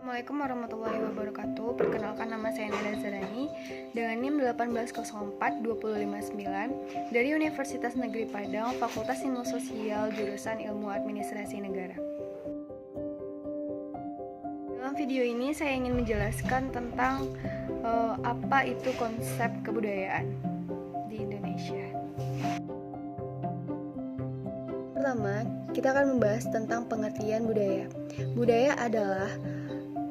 Assalamualaikum warahmatullahi wabarakatuh. Perkenalkan, nama saya Nada Zarani dengan NIM 18042559 dari Universitas Negeri Padang, Fakultas Ilmu Sosial, jurusan Ilmu Administrasi Negara. Dalam video ini saya ingin menjelaskan tentang apa itu konsep kebudayaan di Indonesia. Pertama, kita akan membahas tentang pengertian budaya. Budaya adalah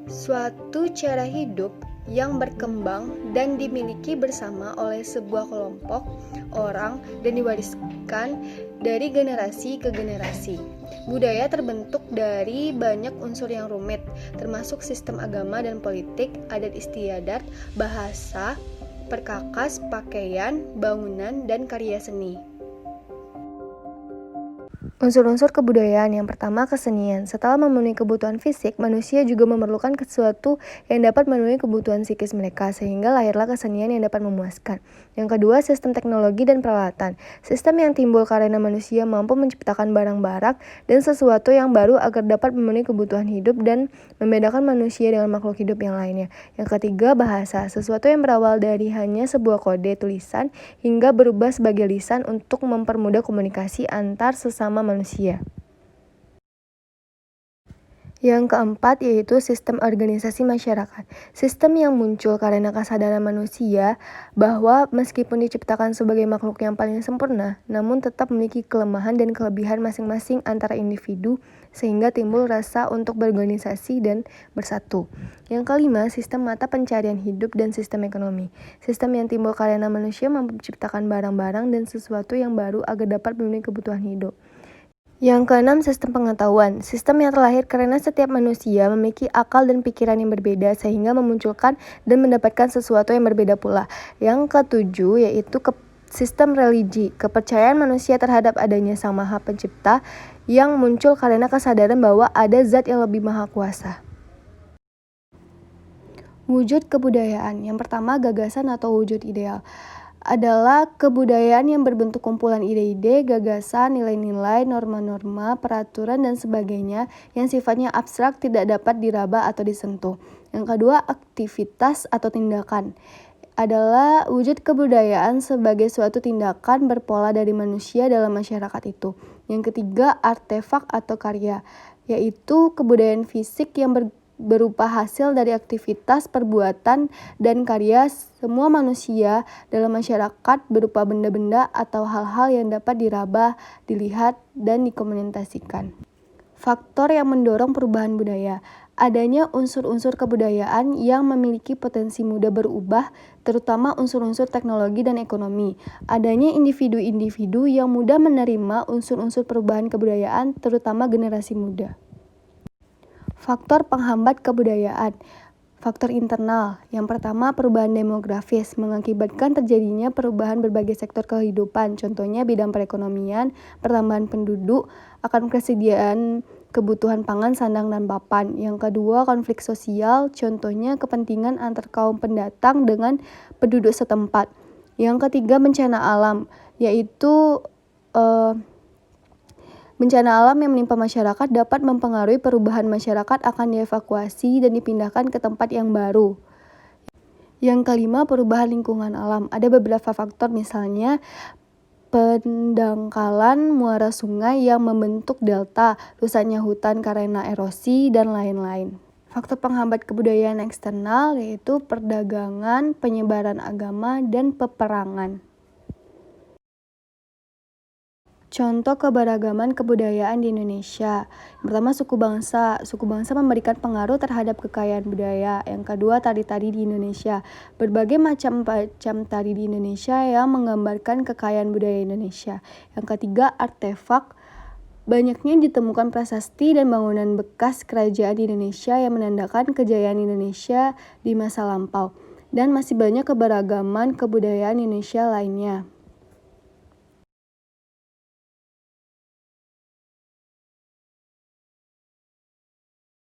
suatu cara hidup yang berkembang dan dimiliki bersama oleh sebuah kelompok orang dan diwariskan dari generasi ke generasi. Budaya terbentuk dari banyak unsur yang rumit, termasuk sistem agama dan politik, adat istiadat, bahasa, perkakas, pakaian, bangunan, dan karya seni. Unsur-unsur kebudayaan yang pertama, kesenian. Setelah memenuhi kebutuhan fisik, manusia juga memerlukan sesuatu yang dapat memenuhi kebutuhan psikis mereka, sehingga lahirlah kesenian yang dapat memuaskan. Yang kedua, sistem teknologi dan peralatan. Sistem yang timbul karena manusia mampu menciptakan barang-barang dan sesuatu yang baru agar dapat memenuhi kebutuhan hidup dan membedakan manusia dengan makhluk hidup yang lainnya. Yang ketiga, bahasa. Sesuatu yang berawal dari hanya sebuah kode tulisan hingga berubah sebagai lisan untuk mempermudah komunikasi antar sesama manusia. Yang keempat yaitu sistem organisasi masyarakat. Sistem yang muncul karena kesadaran manusia bahwa meskipun diciptakan sebagai makhluk yang paling sempurna, namun tetap memiliki kelemahan dan kelebihan masing-masing antara individu, sehingga timbul rasa untuk berorganisasi dan bersatu. Yang kelima, sistem mata pencarian hidup dan sistem ekonomi. Sistem yang timbul karena manusia mampu menciptakan barang-barang dan sesuatu yang baru agar dapat memenuhi kebutuhan hidup. Yang keenam, sistem pengetahuan. Sistem yang terlahir karena setiap manusia memiliki akal dan pikiran yang berbeda sehingga memunculkan dan mendapatkan sesuatu yang berbeda pula. Yang ketujuh yaitu sistem religi. Kepercayaan manusia terhadap adanya Sang Maha Pencipta yang muncul karena kesadaran bahwa ada zat yang lebih maha kuasa. Wujud kebudayaan. Yang pertama, gagasan atau wujud ideal adalah kebudayaan yang berbentuk kumpulan ide-ide, gagasan, nilai-nilai, norma-norma, peraturan, dan sebagainya yang sifatnya abstrak, tidak dapat diraba atau disentuh. Yang kedua, aktivitas atau tindakan adalah wujud kebudayaan sebagai suatu tindakan berpola dari manusia dalam masyarakat itu. Yang ketiga, artefak atau karya, yaitu kebudayaan fisik yang berupa hasil dari aktivitas, perbuatan, dan karya semua manusia dalam masyarakat berupa benda-benda atau hal-hal yang dapat diraba, dilihat, dan dikomunikasikan. Faktor yang mendorong perubahan budaya. Adanya unsur-unsur kebudayaan yang memiliki potensi mudah berubah, terutama unsur-unsur teknologi dan ekonomi. Adanya individu-individu yang mudah menerima unsur-unsur perubahan kebudayaan, terutama generasi muda. Faktor penghambat kebudayaan. Faktor internal. Yang pertama, perubahan demografis mengakibatkan terjadinya perubahan berbagai sektor kehidupan. Contohnya bidang perekonomian, pertambahan penduduk, akan kesediaan kebutuhan pangan, sandang, dan papan. Yang kedua, konflik sosial. Contohnya kepentingan antar kaum pendatang dengan penduduk setempat. Yang ketiga, bencana alam, yaitu bencana alam yang menimpa masyarakat dapat mempengaruhi perubahan masyarakat akan dievakuasi dan dipindahkan ke tempat yang baru. Yang kelima, perubahan lingkungan alam. Ada beberapa faktor, misalnya pendangkalan muara sungai yang membentuk delta, rusaknya hutan karena erosi, dan lain-lain. Faktor penghambat kebudayaan eksternal yaitu perdagangan, penyebaran agama, dan peperangan. Contoh keberagaman kebudayaan di Indonesia. Yang pertama, suku bangsa. Suku bangsa memberikan pengaruh terhadap kekayaan budaya. Yang kedua, tari-tari di Indonesia. Berbagai macam tari di Indonesia yang menggambarkan kekayaan budaya Indonesia. Yang ketiga, artefak. Banyaknya ditemukan prasasti dan bangunan bekas kerajaan di Indonesia yang menandakan kejayaan Indonesia di masa lampau. Dan masih banyak keberagaman kebudayaan Indonesia lainnya.